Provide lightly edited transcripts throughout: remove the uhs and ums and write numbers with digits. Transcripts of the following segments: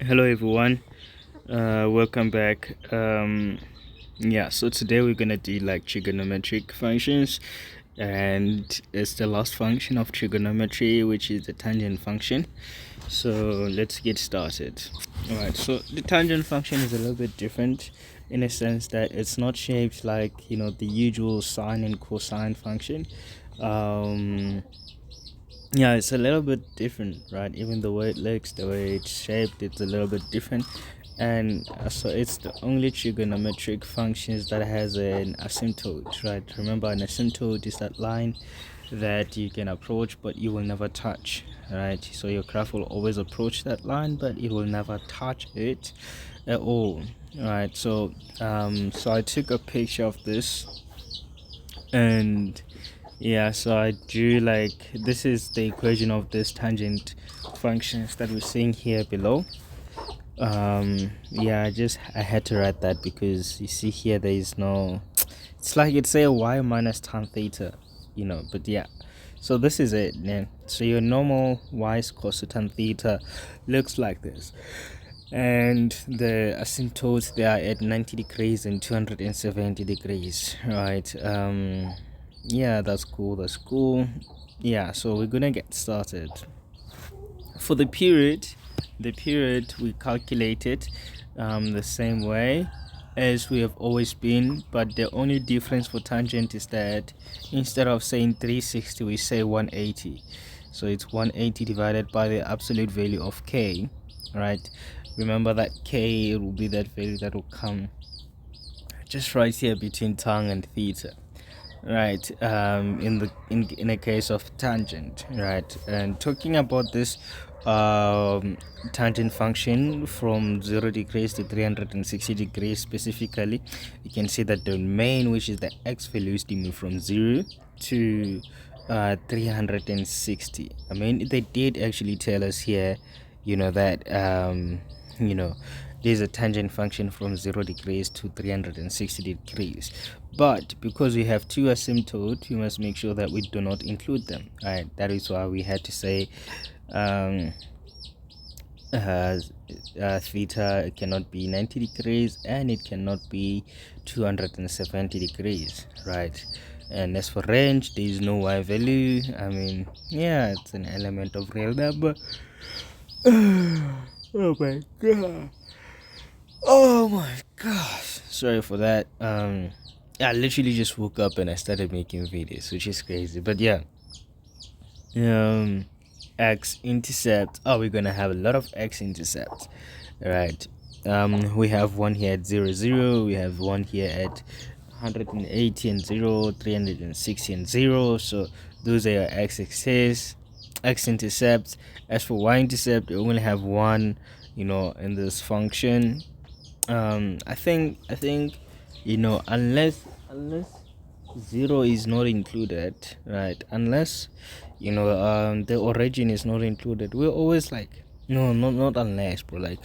Hello everyone, welcome back. So today we're gonna do like trigonometric functions, and it's the last function of trigonometry, which is the tangent function. So let's get started. All right, so the tangent function is a little bit different in a sense that it's not shaped like the usual sine and cosine function. Um, yeah, it's a little bit different, right? Even the way it looks, the way it's shaped, it's a little bit different. And so it's the only trigonometric functions that has an asymptote, right? Remember, an asymptote is that line that you can approach but you will never touch, right? So your graph will always approach that line but it will never touch it at all, right? So I took a picture of this, and yeah, so I drew like this is the equation of this tangent functions that we're seeing here below. Yeah, I had to write that because you see here there is no, it's like it's a y minus tan theta, but yeah. So this is it, man. So your normal y is cosine theta looks like this. And the asymptotes, they are at 90 degrees and 270 degrees, right? Yeah, that's cool. Yeah, so we're gonna get started. For the period we calculate it the same way as we have always been, but the only difference for tangent is that instead of saying 360 we say 180. So it's 180 divided by the absolute value of k, right? Remember that k will be that value that will come just right here between tan and theta, right? In a case of tangent, right? And talking about this tangent function from 0 degrees to 360 degrees specifically, you can see that the domain, which is the x values, they move from 0 to 360. I mean, they did actually tell us here, that you know there's a tangent function from 0 degrees to 360 degrees, but because we have two asymptotes, we must make sure that we do not include them, right? That is why we had to say um, uh, theta cannot be 90 degrees and it cannot be 270 degrees, right? And as for range, there is no y value. I mean, yeah, it's an element of real number. Oh my god. Oh my gosh. Sorry for that. I literally just woke up and I started making videos, which is crazy. But yeah. Um X intercept. Oh, we're gonna have a lot of X intercepts. Right. We have one here at 0 0, we have one here at 180 and 0, 360 and 0. So those are your X axis, X intercepts. As for Y intercept, we only have one, in this function. I think unless zero is not included, right? Unless the origin is not included, we're always like, no, not unless, bro. Like,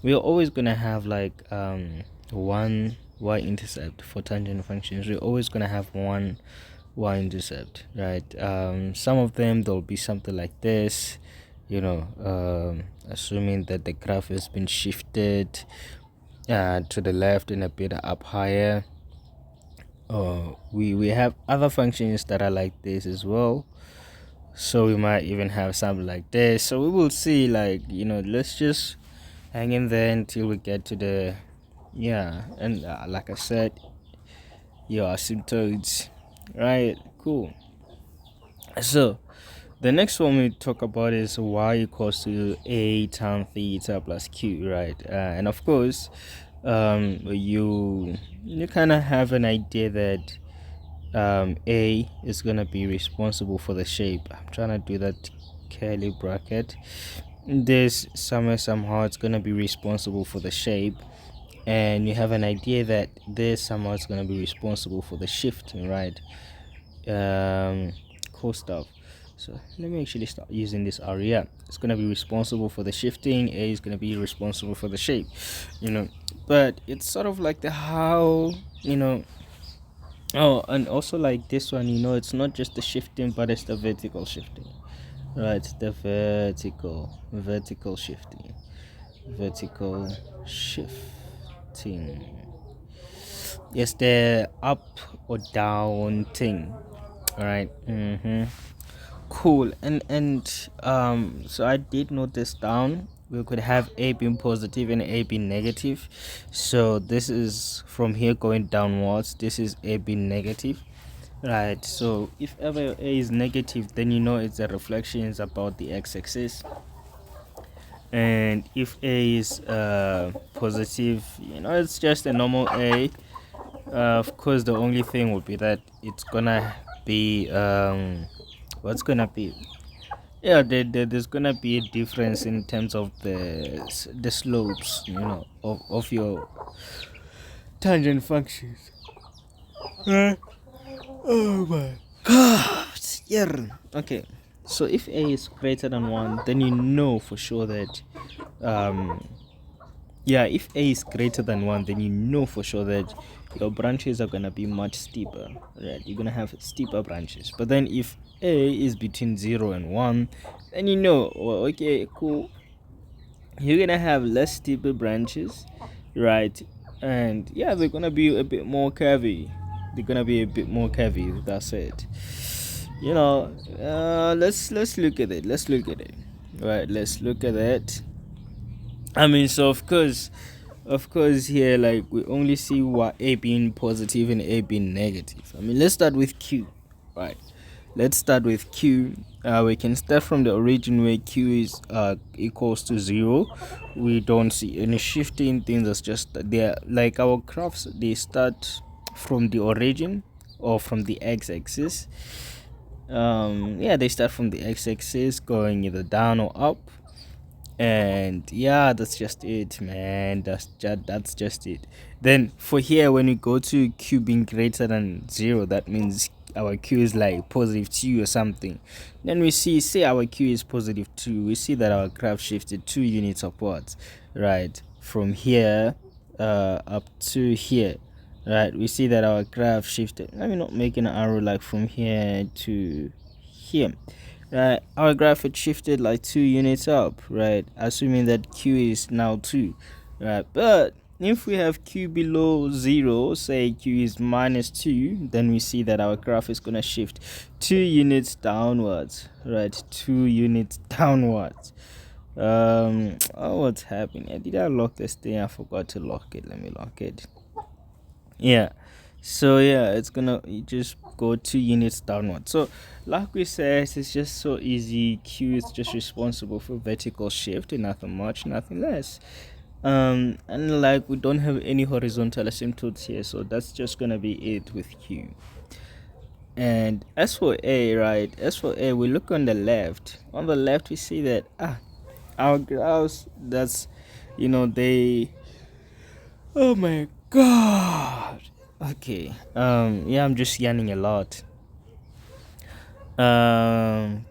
we're always gonna have like one y-intercept for tangent functions. We're always gonna have one y-intercept, right? Some of them there'll be something like this, assuming that the graph has been shifted to the left and a bit up higher. We have other functions that are like this as well. So we might even have something like this. So we will see, like, let's just hang in there until we get to the, yeah. And like I said, your asymptotes, right? Cool. So the next one we talk about is y equals to a tan theta plus q, right? And of course, you kind of have an idea that a is gonna be responsible for the shape. I'm trying to do that curly bracket. This somehow it's gonna be responsible for the shape, and you have an idea that this somehow is gonna be responsible for the shifting, right? um cool stuff. So let me actually start using this area. It's going to be responsible for the shifting, a is going to be responsible for the shape, but it's sort of like the how, oh, and also like this one, it's not just the shifting but it's the vertical shifting, right? The vertical shifting. vertical shifting. Yes, the up or down thing. All right. Cool. And so I did note this down. We could have A being positive and A being negative. So this is from here going downwards. This is A being negative. Right. So if ever your A is negative, then you know it's a reflection is about the x-axis. And if A is positive, you know it's just a normal A. Of course, the only thing would be that it's gonna be what's gonna be, yeah, there's gonna be a difference in terms of the slopes, you know, of your tangent functions. Uh, oh my god, yeah. Okay, so if A is greater than 1, then you know for sure that um yeah, if A is greater than 1, then you know for sure that your branches are going to be much steeper, right? You're going to have steeper branches. But then if A is between 0 and 1, then you know, well, okay, cool. You're going to have less steeper branches, right? And yeah, they're going to be a bit more curvy. They're going to be a bit more curvy, that's it. You know, let's look at it. Let's look at it. Right, let's look at it. I mean, so of course, here, like, we only see what A being positive and A being negative. I mean, let's start with Q, right? Let's start with Q. We can start from the origin where Q is equals to 0. We don't see any shifting things. That's just there. Like our graphs, they start from the origin or from the x-axis. Yeah, they start from the x-axis going either down or up. And yeah, that's just it, man. That's just it. Then for here, when we go to Q being greater than 0, that means our Q is like positive 2 or something. Then we say our Q is positive 2, we see that our graph shifted 2 units upwards, right? From here up to here, right? We see that our graph shifted. Let me not make an arrow like from here to here. Right, our graph had shifted like 2 units up, right? Assuming that Q is now 2, right? But if we have Q below 0, say Q is minus 2, then we see that our graph is gonna shift 2 units downwards, right? 2 units downwards. Oh, what's happening? Did I lock this thing? I forgot to lock it. Let me lock it. Yeah, so yeah, it's gonna you just go 2 units downward. So like we said, it's just so easy. Q is just responsible for vertical shift and nothing much, nothing less. And like we don't have any horizontal asymptotes here, so that's just gonna be it with Q. And as for A, right, as for A, we look on the left. On the left we see that our graphs, that's, you know, they, oh my god. Okay. Yeah, I'm just yanning a lot.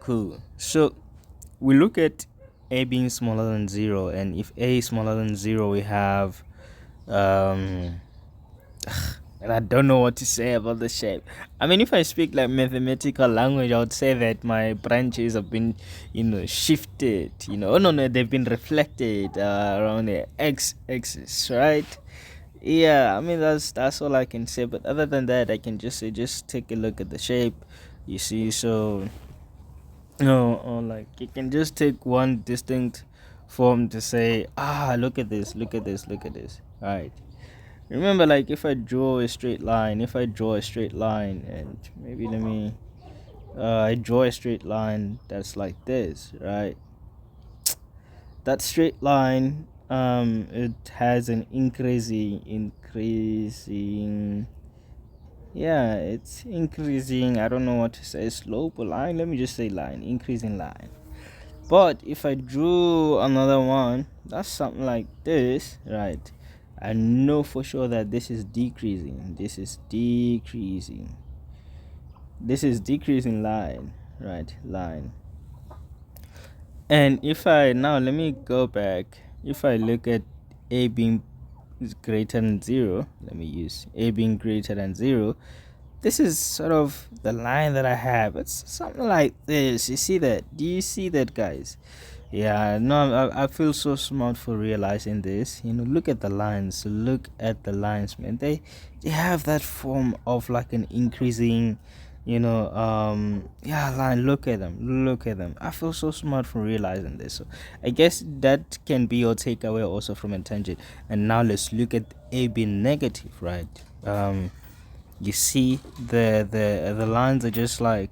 Cool. So we look at A being smaller than 0, and if A is smaller than 0, we have um and I don't know what to say about the shape. I mean, if I speak like mathematical language, I would say that my branches have been, you know, shifted. You know, oh no, they've been reflected around the x-axis, right? Yeah, I mean that's all I can say. But other than that, I can just say just take a look at the shape. You see, so no, or like you can just take one distinct form to say, look at this, look at this, look at this. Right. Remember, like if I draw a straight line, and maybe let me I draw a straight line that's like this, right? That straight line, it has an increasing, yeah, it's increasing. I don't know what to say, slope or line. Let me just say line, increasing line. But if I drew another one that's something like this, right, I know for sure that this is decreasing, this is decreasing line, right, line. And if I now, let me go back. If I look at A being greater than 0, let me use A being greater than 0. This is sort of the line that I have. It's something like this. You see that? Do you see that, guys? Yeah, no, I feel so smart for realizing this. Look at the lines. Look at the lines, man. They have that form of like an increasing, yeah, line. Look at them. Look at them. I feel so smart for realizing this. So I guess that can be your takeaway also from a tangent. And now let's look at a being negative, right? You see the lines are just like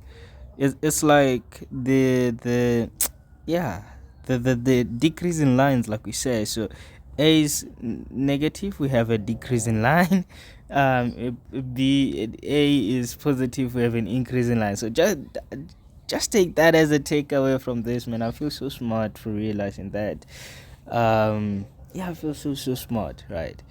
it's like the yeah, the decrease in lines, like we say. So a is negative, we have a decrease in line. B, a is positive, we have an increase in line. So just take that as a takeaway from this, man. I feel so smart for realizing that. Yeah, I feel so smart, right?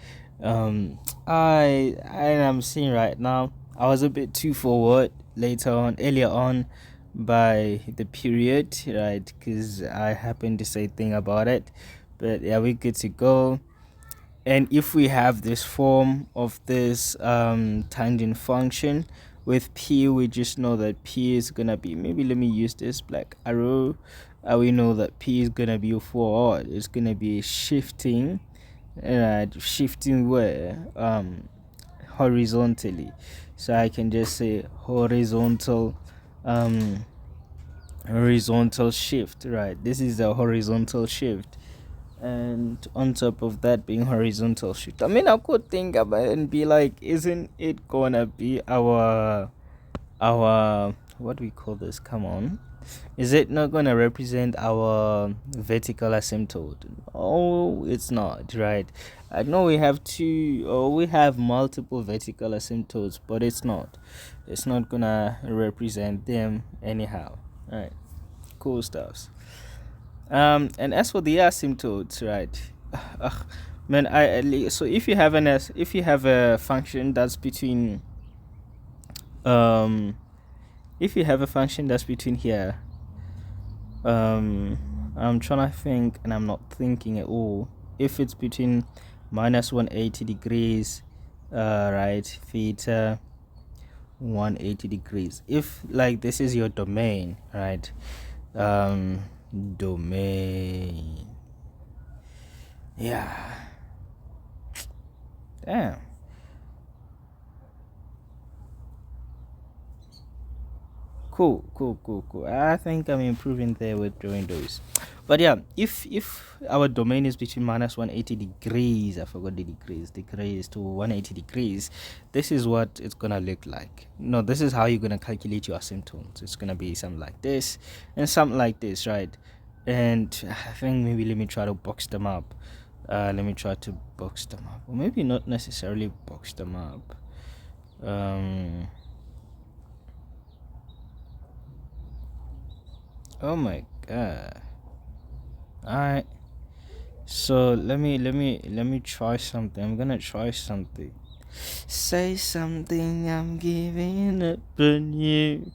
I am seeing right now, I was a bit too forward earlier on by the period, right? Because I happened to say a thing about it. But yeah, we're good to go. And if we have this form of this tangent function with p, we just know that p is gonna be, maybe let me use this black arrow. We know that p is gonna be forward. It's gonna be shifting, right? Shifting where horizontally. So I can just say um horizontal shift, right? This is a horizontal shift, and on top of that being horizontal shift, I mean, I could think about it and be like, isn't it gonna be our what do we call this, come on, is it not gonna represent our vertical asymptote? Oh, it's not, right? I know we have two, or we have multiple vertical asymptotes, but it's not gonna represent them anyhow, right? Cool stuffs. And as for the asymptotes, right? Ugh, man, so if you have a function that's between um if you have a function that's between here, I'm trying to think and I'm not thinking at all. If it's between minus 180 degrees, right, theta 180 degrees, if like this is your domain, right? Domain, yeah, damn. Cool. I think I'm improving there with drawing those. But yeah, if our domain is between minus 180 degrees, I forgot the degrees to 180 degrees, this is what it's gonna look like. No, this is how you're gonna calculate your asymptotes. It's gonna be something like this and something like this, right? And I think maybe let me try to box them up. Let me try to box them up, or maybe not necessarily box them up. Oh my god. Alright. So let me try something. I'm gonna try something. Say something, I'm giving up on you.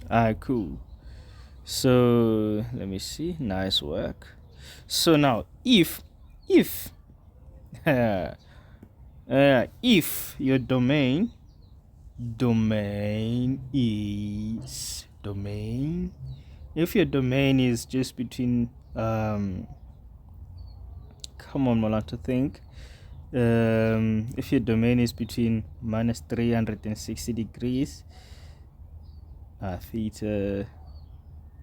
Alright, cool. So let me see. Nice work. So now if if your domain, if your domain is just between come on, Mola, to think, if your domain is between minus 360 degrees, theta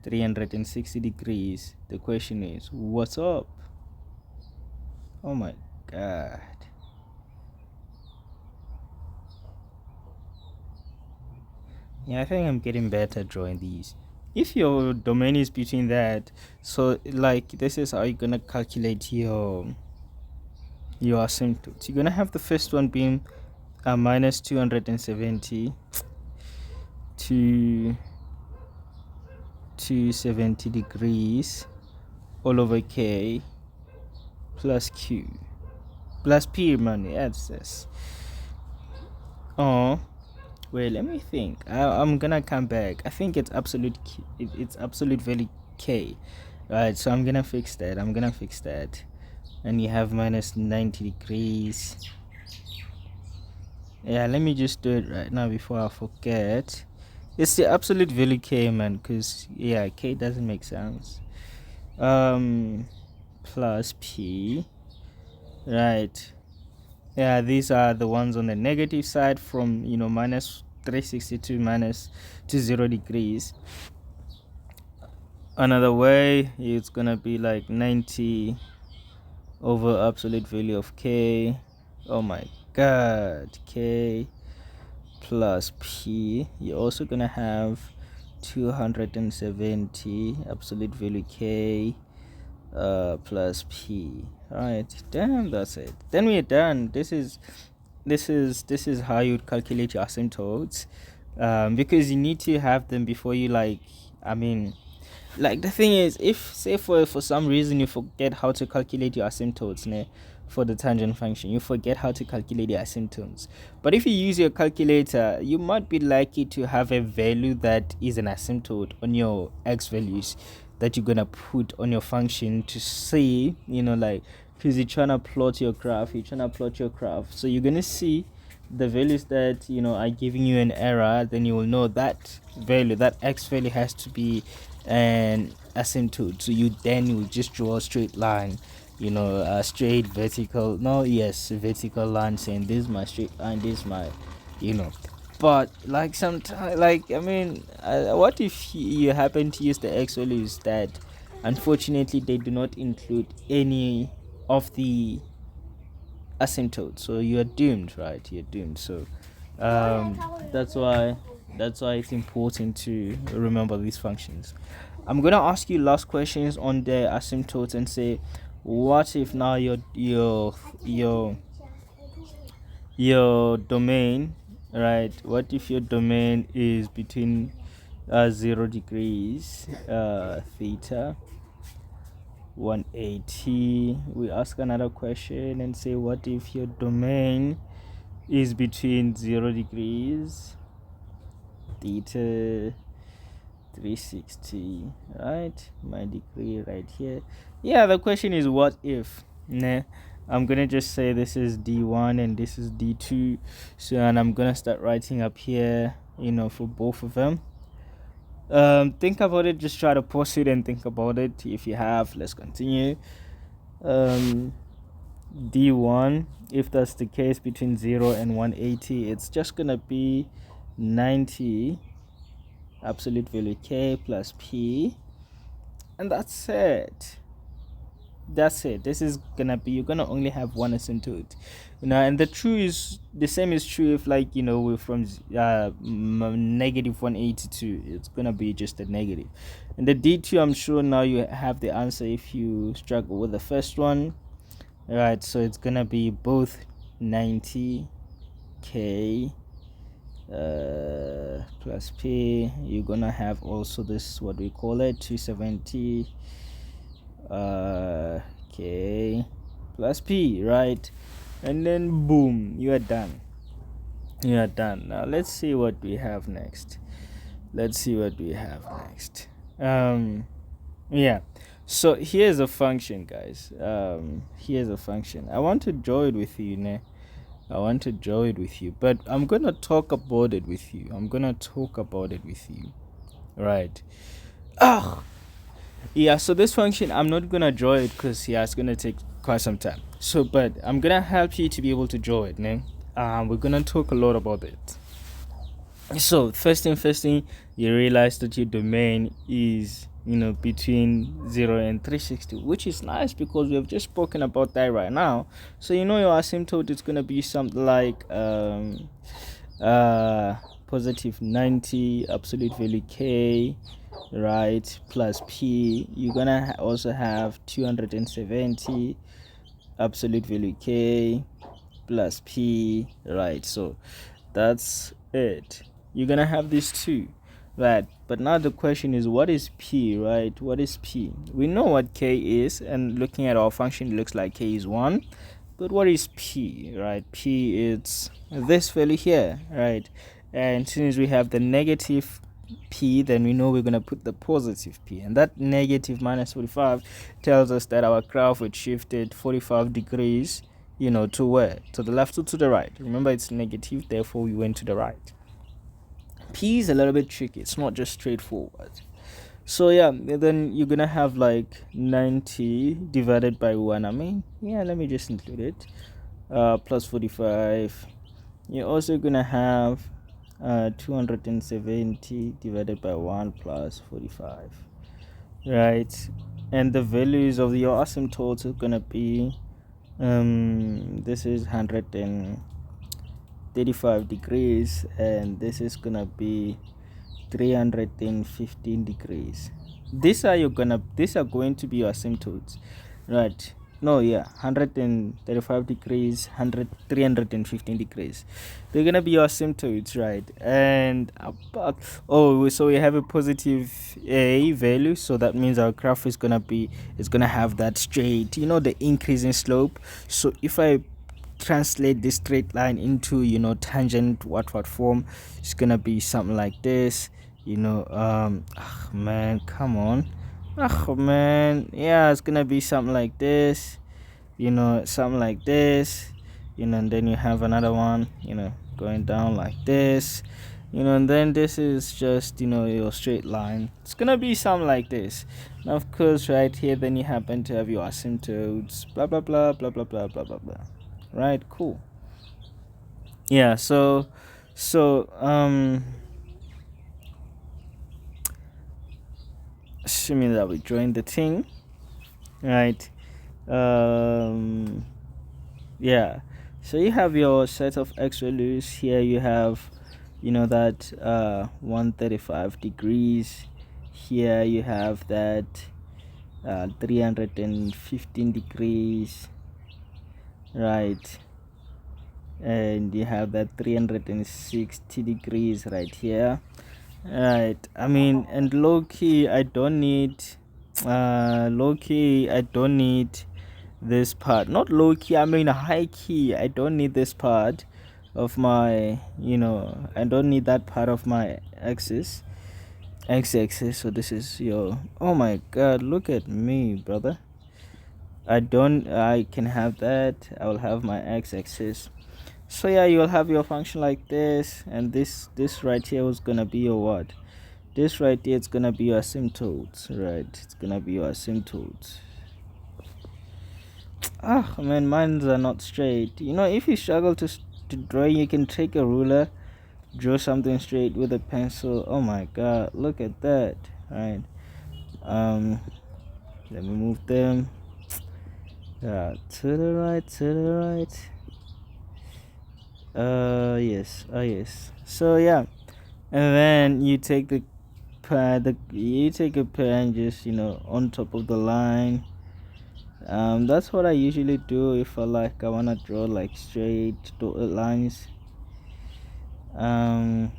360 degrees, the question is, what's up? Oh my god. Yeah, I think I'm getting better at drawing these. If your domain is between that, so like this is how you're gonna calculate your asymptotes. You're gonna have the first one being minus 270 to 270 degrees all over k plus q plus p, man. Yes, yes. Oh, wait, let me think. I'm gonna come back. I think it's absolute it's absolute value k, right? So I'm gonna fix that. And you have minus 90 degrees Yeah, let me just do it right now before I forget. It's the absolute value k, man, because yeah, k doesn't make sense. Plus p, right? Yeah, these are the ones on the negative side from minus 362 minus to 0 degrees. Another way, it's gonna be like 90 over absolute value of k. Oh my god, k plus p. You're also gonna have 270 absolute value k plus p. All right, damn, that's it. Then we're done. This is how you'd calculate your asymptotes, because you need to have them before you, like, I mean, like, the thing is, if say for some reason you forget how to calculate your asymptotes, ne, for the tangent function, you forget how to calculate your asymptotes, but if you use your calculator, you might be likely to have a value that is an asymptote on your x values that you're gonna put on your function to see, like, because you're trying to plot your graph, so you're gonna see the values that are giving you an error. Then you will know that value, that x value, has to be an asymptote. So you will just draw a straight line, a straight vertical, no, yes, vertical line, saying this is my straight line, this is my, but like sometimes, like, I mean, what if you happen to use the x values that unfortunately they do not include any of the asymptote, so you're doomed, right? You're doomed. So that's why it's important to remember these functions. I'm gonna ask you last questions on the asymptotes and say, what if now your domain, right? What if your domain is between 0 degrees theta 180? We ask another question and say, what if your domain is between 0 degrees theta 360, right? My degree right here. Yeah, the question is what if. Nah, I'm gonna just say this is d1 and this is d2. So, and I'm gonna start writing up here, for both of them. Think about it. Just try to pause it and think about it. If you have, let's continue. D1, if that's the case, between 0 and 180, it's just gonna be 90 absolute value k plus p, and that's it. This is gonna be, you're gonna only have one asymptote, and the same is true if, like, we're from negative 182. It's gonna be just a negative. And the d2, I'm sure now you have the answer if you struggle with the first one. Right, so it's gonna be both 90k plus p. You're gonna have also this, what we call it, 270 k plus p, right? And then boom, you are done. Now let's see what we have next. Yeah, so here's a function, guys. Here's a function. I want to draw it with you, but I'm gonna talk about it with you. Right. Yeah, so this function, I'm not gonna draw it because it's gonna take quite some time. So, but I'm gonna help you to be able to draw it, we're gonna talk a lot about it. So first thing, you realize that your domain is between 0 and 360, which is nice because we have just spoken about that right now. So your asymptote is gonna be something like positive 90 absolute value k, right, plus p. You're gonna also have 270 absolute value k plus p, right? So that's it. You're gonna have these two, right? But now the question is, what is p, right? What is p? We know what k is, and looking at our function, it looks like k is 1. But what is p, right? P is this value here, right? And since we have the negative p, then we know we're going to put the positive p, and that negative minus 45 tells us that our graph would shifted 45 degrees to where? To the left or to the right? Remember, it's negative, therefore we went to the right. P is a little bit tricky. It's not just straightforward. So yeah, then you're gonna have like 90 divided by 1. I mean, yeah, let me just include it. Plus 45. You're also gonna have 270 divided by 1 plus 45, right? And the values of your asymptotes are gonna be this is 135 degrees, and this is gonna be 315 degrees. These are going to be your asymptotes, right? No, yeah, 135 degrees, 315 degrees. They're gonna be your asymptotes, right? And so we have a positive a value, so that means our graph is gonna have that straight, the increasing slope. So if I translate this straight line into tangent what form, it's gonna be something like this. Man, come on. Man, yeah, it's gonna be something like this, something like this, and then you have another one, going down like this, and then this is just, your straight line. It's gonna be something like this. Now, of course, right here, then you happen to have your asymptotes, blah, blah, blah, blah, blah, blah, blah, blah, blah. Right, cool. Yeah, so, assuming that we join the thing, right? Yeah, so you have your set of x values here. You have that 135 degrees. Here you have that 315 degrees, right? And you have that 360 degrees right here, right? I mean, and low key I don't need this part. Not low key, I mean high key, I don't need this part of my, I don't need that part of my x-axis. So this is your, oh my god, look at me, brother. I can have that. I will have my x-axis. So yeah, you'll have your function like this, and this right here was gonna be your what? This right here, it's gonna be your asymptotes, right? It's gonna be your asymptotes. Man, mines are not straight. If you struggle to draw, you can take a ruler, draw something straight with a pencil. Oh my god, look at that, right? Let me move them. To the right. Yes. So yeah, and then you take the pad, you take a pen just on top of the line. That's what I usually do if I wanna draw like straight dotted lines. And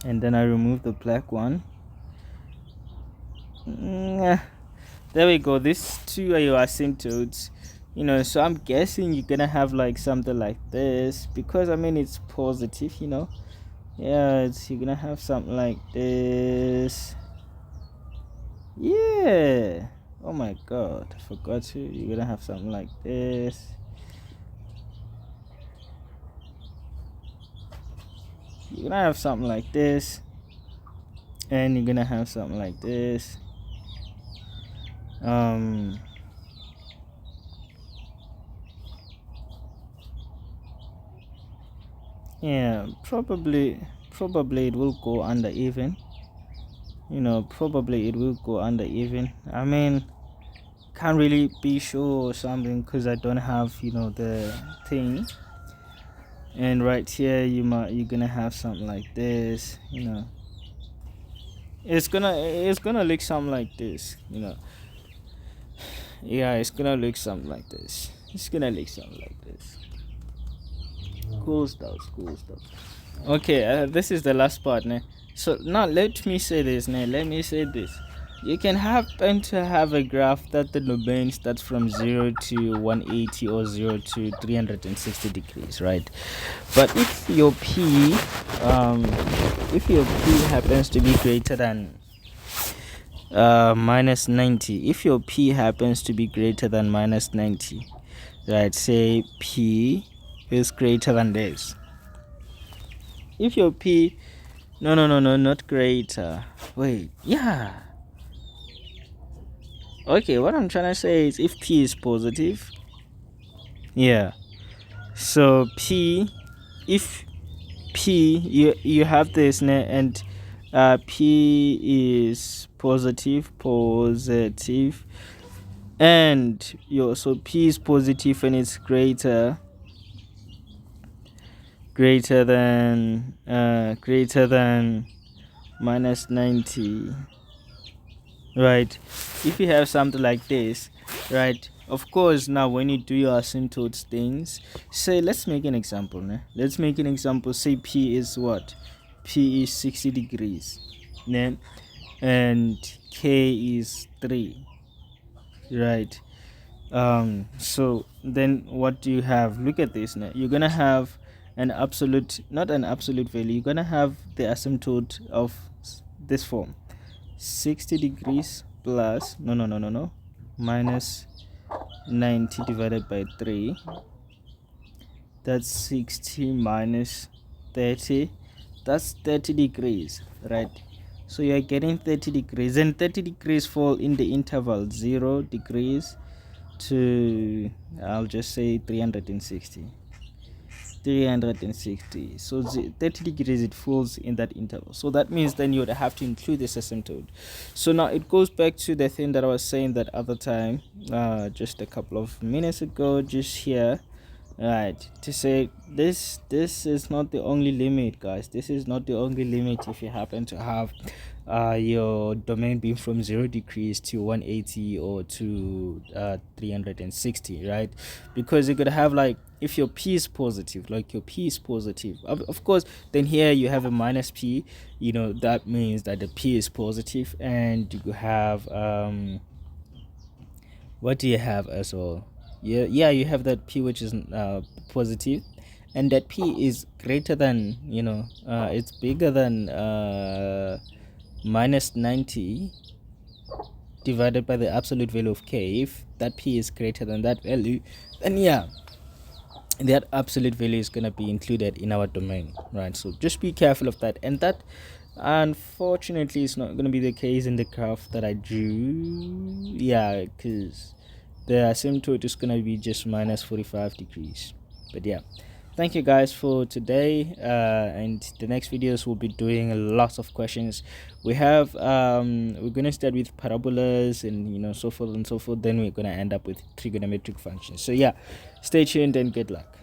then I remove the black one. There we go. These two are your asymptotes. So I'm guessing you're gonna have like something like this, because I mean it's positive. Yeah, you're gonna have something like this. Yeah. Oh my god, I forgot to. You're gonna have something like this. You're gonna have something like this, and you're gonna have something like this. Yeah, probably it will go under even. Probably it will go under even. I mean, can't really be sure or something because I don't have the thing. And right here you're gonna have something like this. It's gonna look something like this. Yeah, it's gonna look something like this. Cool stuff. Okay, this is the last part now. So now let me say this. You can happen to have a graph that the domain starts from 0 to 180 or 0 to 360 degrees, right? But if your p happens to be greater than minus 90, if your p happens to be greater than minus 90, right? Say p is greater than this. If your p, no, not greater. Wait, yeah. Okay, what I'm trying to say is if p is positive, yeah. So p, if p, you have this and p is positive, and so p is positive and it's greater than minus 90, right? If you have something like this, right, of course, now when you do your asymptotes things, say let's make an example, né? Let's make an example. Say p is what? P is 60 degrees, né? And k is 3, right? So then what do you have? Look at this now. You're gonna have an absolute, not an absolute value, you're gonna have the asymptote of this form: 60 degrees plus no minus 90 divided by 3. That's 60 minus 30. That's 30 degrees, right? So you're getting 30 degrees, and 30 degrees fall in the interval 0 degrees to, I'll just say 360. So 30 degrees, it falls in that interval. So that means then you would have to include this asymptote. So now it goes back to the thing that I was saying that other time, just a couple of minutes ago, just here, right, to say this is not the only limit, guys. This is not the only limit. If you happen to have your domain being from 0 degrees to 180 or to 360, right? Because you could have, like, if your p is positive, like your p is positive, of course, then here you have a minus p, that means that the p is positive, and you have what do you have as well? Yeah, you have that p which is positive, and that p is greater than, it's bigger than minus 90 divided by the absolute value of k. If that p is greater than that value, then yeah, that absolute value is going to be included in our domain, right? So just be careful of that. And that, unfortunately, is not going to be the case in the graph that I drew, yeah, because the asymptote is going to be just minus 45 degrees. But yeah, thank you guys for today, and the next videos will be doing lots of questions. We're going to start with parabolas and so forth and so forth, then we're going to end up with trigonometric functions. So yeah, stay tuned and good luck.